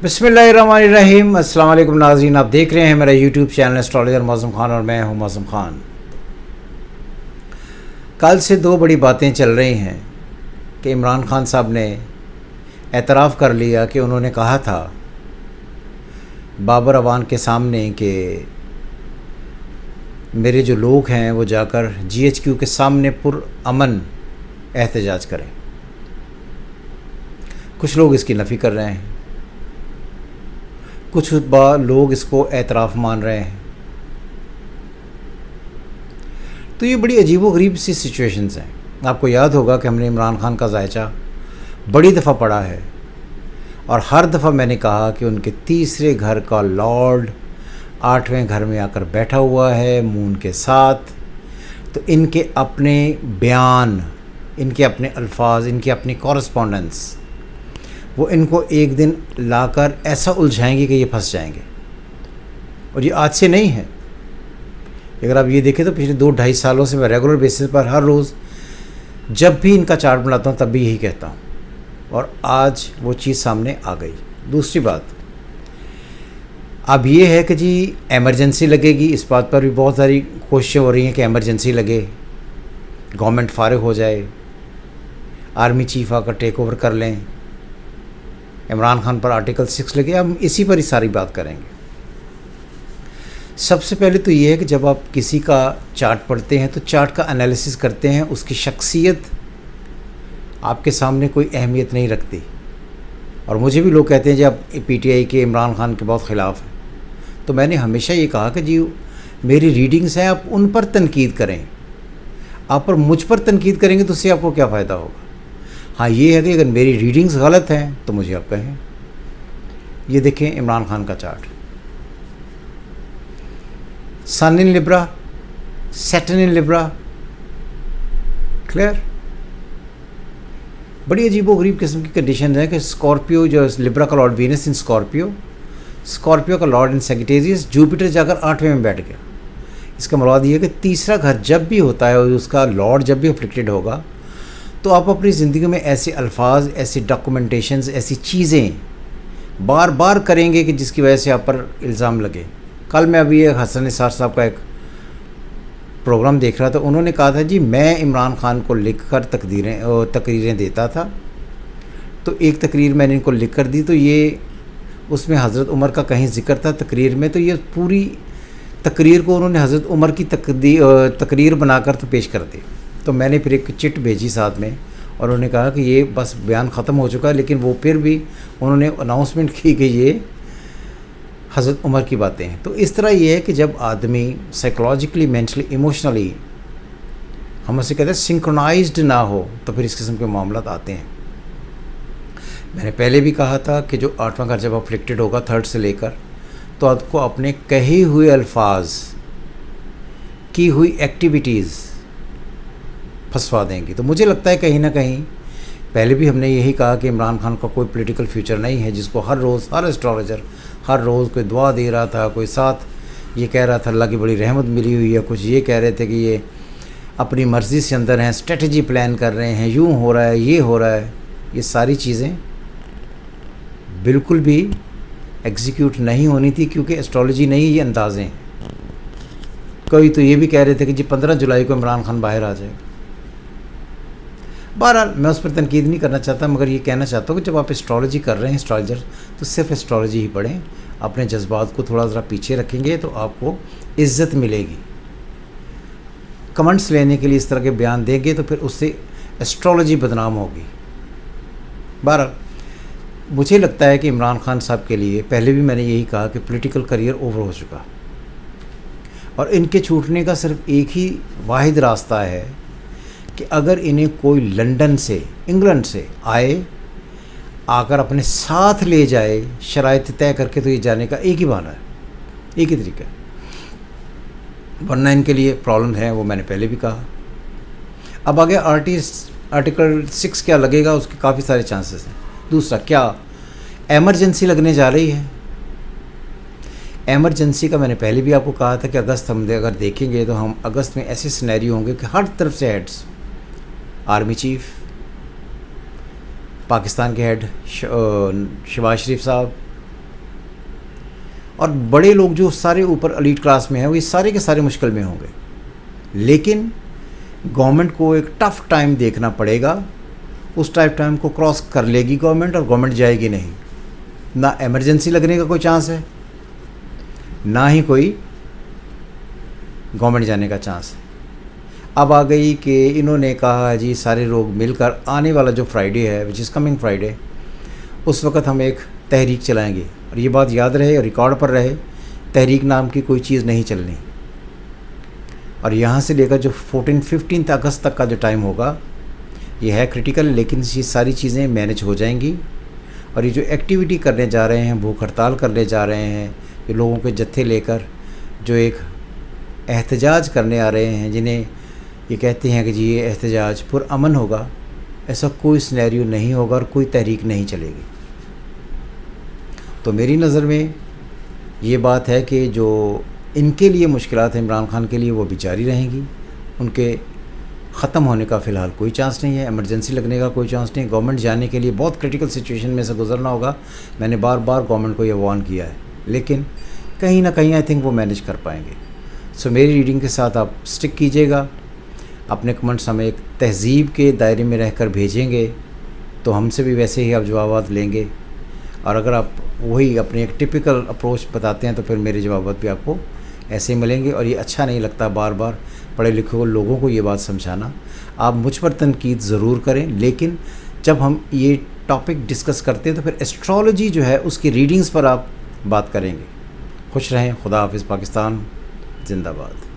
بسم اللہ الرحمن الرحیم۔ السلام علیکم ناظرین، آپ دیکھ رہے ہیں میرا یوٹیوب چینل ایسٹرالوجر معظم خان اور میں ہوں معظم خان۔ کل سے دو بڑی باتیں چل رہی ہیں کہ عمران خان صاحب نے اعتراف کر لیا کہ انہوں نے کہا تھا بابر اعوان کے سامنے کہ میرے جو لوگ ہیں وہ جا کر GHQ کے سامنے پرامن احتجاج کریں۔ کچھ لوگ اس کی نفی کر رہے ہیں، کچھ لوگ اس کو اعتراف مان رہے ہیں۔ تو یہ بڑی عجیب و غریب سی سچویشنز ہیں۔ آپ کو یاد ہوگا کہ ہم نے عمران خان کا ذائچہ بڑی دفعہ پڑھا ہے، اور ہر دفعہ میں نے کہا کہ ان کے تیسرے گھر کا لارڈ 8ویں گھر میں آ کر بیٹھا ہوا ہے مون کے ساتھ، تو ان کے اپنے بیان، ان کے اپنے الفاظ، ان کی اپنی کورسپونڈنس وہ ان کو ایک دن لا کر ایسا الجھائیں گے کہ یہ پھنس جائیں گے۔ اور یہ آج سے نہیں ہے، اگر آپ یہ دیکھیں تو پچھلے 2-2.5 سالوں سے میں ریگولر بیسس پر ہر روز جب بھی ان کا چارٹ بناتا ہوں تب بھی یہی کہتا ہوں، اور آج وہ چیز سامنے آ گئی۔ دوسری بات اب یہ ہے کہ جی ایمرجنسی لگے گی، اس بات پر بھی بہت ساری کوششیں ہو رہی ہیں کہ ایمرجنسی لگے، گورنمنٹ فارغ ہو جائے، آرمی چیف آ کر ٹیک اوور کر لیں، عمران خان پر آرٹیکل 6 لگے۔ ہم اسی پر ہی ساری بات کریں گے۔ سب سے پہلے تو یہ ہے کہ جب آپ کسی کا چارٹ پڑھتے ہیں تو چارٹ کا انالیسس کرتے ہیں، اس کی شخصیت آپ کے سامنے کوئی اہمیت نہیں رکھتی۔ اور مجھے بھی لوگ کہتے ہیں جی آپ PTI کے عمران خان کے بہت خلاف ہیں، تو میں نے ہمیشہ یہ کہا کہ جی میری ریڈنگز ہیں، آپ ان پر تنقید کریں، آپ پر مجھ پر تنقید کریں گے تو اس سے آپ کو کیا فائدہ ہوگا؟ ہاں یہ ہے کہ اگر میری ریڈنگز غلط ہیں تو مجھے آپ کہیں۔ یہ دیکھیں عمران خان کا چارٹ، سن ان لبرا، سیٹرن ان لبرا، کلیئر۔ بڑی عجیب و غریب قسم کی کنڈیشنز ہیں کہ اسکارپیو جو لبرا کا لارڈ وینس ان اسکارپیو کا لارڈ ان سیگیٹیریس، جوپیٹر جا کر 8ویں میں بیٹھ گیا۔ اس کا مراد یہ ہے کہ تیسرا گھر جب بھی ہوتا ہے اور اس کا لارڈ جب بھی افلکٹڈ ہوگا تو آپ اپنی زندگی میں ایسے الفاظ، ایسی ڈاکومنٹیشنز، ایسی چیزیں بار بار کریں گے کہ جس کی وجہ سے آپ پر الزام لگے۔ کل میں ابھی حسن نثار صاحب کا ایک پروگرام دیکھ رہا تھا، انہوں نے کہا تھا جی میں عمران خان کو لکھ کر تقریریں دیتا تھا، تو ایک تقریر میں نے ان کو لکھ کر دی، تو یہ اس میں حضرت عمر کا کہیں ذکر تھا تقریر میں، تو یہ پوری تقریر کو انہوں نے حضرت عمر کی تقریر بنا کر تو پیش کر دی۔ تو میں نے پھر ایک چٹ بھیجی ساتھ میں، اور انہوں نے کہا کہ یہ بس بیان ختم ہو چکا ہے، لیکن وہ پھر بھی انہوں نے اناؤنسمنٹ کی کہ یہ حضرت عمر کی باتیں ہیں۔ تو اس طرح یہ ہے کہ جب آدمی سائیکولوجیکلی، مینٹلی، ایموشنلی ہم اسے کہتے ہیں سنکرونائزڈ نہ ہو تو پھر اس قسم کے معاملات آتے ہیں۔ میں نے پہلے بھی کہا تھا کہ جو 8واں گھر جب افلکٹڈ ہوگا 3rd سے لے کر، تو آپ کو اپنے کہے ہوئے الفاظ، کی ہوئی ایکٹیویٹیز پھنسوا دیں گی۔ تو مجھے لگتا ہے کہیں نہ کہیں پہلے بھی ہم نے یہی کہا کہ عمران خان کا کوئی پولیٹیکل فیوچر نہیں ہے، جس کو ہر روز ہر اسٹرالوجر ہر روز کوئی دعا دے رہا تھا، کوئی ساتھ یہ کہہ رہا تھا اللہ کی بڑی رحمت ملی ہوئی ہے، کچھ یہ کہہ رہے تھے کہ یہ اپنی مرضی سے اندر ہیں، اسٹریٹجی پلان کر رہے ہیں، یوں ہو رہا ہے، یہ ہو رہا ہے۔ یہ ساری چیزیں بالکل بھی ایگزیکیوٹ نہیں ہونی تھی، کیونکہ ایسٹرالوجی نہیں، یہ اندازے ہیں۔ کوئی تو یہ بھی کہہ رہے تھے کہ جی 15 جولائی کو عمران خان باہر آ جائے گا۔ بہرحال میں اس پر تنقید نہیں کرنا چاہتا، مگر یہ کہنا چاہتا ہوں کہ جب آپ اسٹرالوجی کر رہے ہیں اسٹرالوجر، تو صرف اسٹرالوجی ہی پڑھیں، اپنے جذبات کو تھوڑا ذرا پیچھے رکھیں گے تو آپ کو عزت ملے گی۔ کمنٹس لینے کے لیے اس طرح کے بیان دیں گے تو پھر اس سے اسٹرالوجی بدنام ہوگی۔ بہرحال مجھے لگتا ہے کہ عمران خان صاحب کے لیے پہلے بھی میں نے یہی کہا کہ پولیٹیکل کریئر اوور ہو چکا، اور ان کے چھوٹنے کا صرف ایک ہی واحد راستہ ہے کہ اگر انہیں کوئی لندن سے، انگلینڈ سے آ کر اپنے ساتھ لے جائے شرائط طے کر کے، تو یہ جانے کا ایک ہی بہانہ ہے، ایک ہی طریقہ ہے، ورنہ ان کے لیے پرابلم ہے، وہ میں نے پہلے بھی کہا۔ اب آگے آرٹیکل 6 کیا لگے گا، اس کے کافی سارے چانسز ہیں۔ دوسرا، کیا ایمرجنسی لگنے جا رہی ہے؟ ایمرجنسی کا میں نے پہلے بھی آپ کو کہا تھا کہ اگست ہم اگر دیکھیں گے تو ہم اگست میں ایسے سینیریو ہوں گے کہ ہر طرف سے ہیڈز، آرمی چیف، پاکستان کے ہیڈ شہباز شریف صاحب، اور بڑے لوگ جو سارے اوپر ایلیٹ کلاس میں ہیں وہ یہ سارے کے سارے مشکل میں ہوں گے. لیکن گورنمنٹ کو ایک ٹف ٹائم دیکھنا پڑے گا. اس ٹائم کو کراس کر لے گی گورنمنٹ, اور گورنمنٹ جائے گی نہیں. نہ ایمرجنسی لگنے کا کوئی چانس ہے, نہ ہی کوئی گورنمنٹ جانے کا چانس ہے. اب آ گئی کہ انہوں نے کہا جی سارے لوگ مل کر آنے والا جو فرائیڈے ہے وچ از کمنگ فرائیڈے, اس وقت ہم ایک تحریک چلائیں گے. اور یہ بات یاد رہے اور ریکارڈ پر رہے, تحریک نام کی کوئی چیز نہیں چلنی. اور یہاں سے لے کر جو 15 اگست تک کا جو ٹائم ہوگا یہ ہے کریٹیکل, لیکن یہ ساری چیزیں مینیج ہو جائیں گی. اور یہ جو ایکٹیویٹی کرنے جا رہے ہیں, بھوک ہڑتال کرنے جا رہے ہیں, یہ لوگوں کے جتھے لے کر جو ایک احتجاج کرنے آ رہے ہیں, جنہیں یہ کہتے ہیں کہ جی یہ احتجاج پرامن ہوگا, ایسا کوئی سینیریو نہیں ہوگا اور کوئی تحریک نہیں چلے گی. تو میری نظر میں یہ بات ہے کہ جو ان کے لیے مشکلات ہیں عمران خان کے لیے وہ بھی جاری رہیں گی. ان کے ختم ہونے کا فی الحال کوئی چانس نہیں ہے, ایمرجنسی لگنے کا کوئی چانس نہیں. گورنمنٹ جانے کے لیے بہت کرٹیکل سچویشن میں سے گزرنا ہوگا. میں نے بار بار گورنمنٹ کو یہ وارن کیا ہے, لیکن کہیں نہ کہیں آئی تھنک وہ مینیج کر پائیں گے. سو میری ریڈنگ کے ساتھ آپ سٹک کیجیے گا. اپنے کمنٹس ہمیں ایک تہذیب کے دائرے میں رہ کر بھیجیں گے تو ہم سے بھی ویسے ہی آپ جوابات لیں گے. اور اگر آپ وہی اپنے ایک ٹپیکل اپروچ بتاتے ہیں تو پھر میرے جوابات بھی آپ کو ایسے ہی ملیں گے. اور یہ اچھا نہیں لگتا بار بار پڑھے لکھے لوگوں کو یہ بات سمجھانا. آپ مجھ پر تنقید ضرور کریں, لیکن جب ہم یہ ٹاپک ڈسکس کرتے ہیں تو پھر ایسٹرالوجی جو ہے اس کی ریڈنگز پر آپ بات کریں گے. خوش رہیں. خدا حافظ. پاکستان زندہ باد.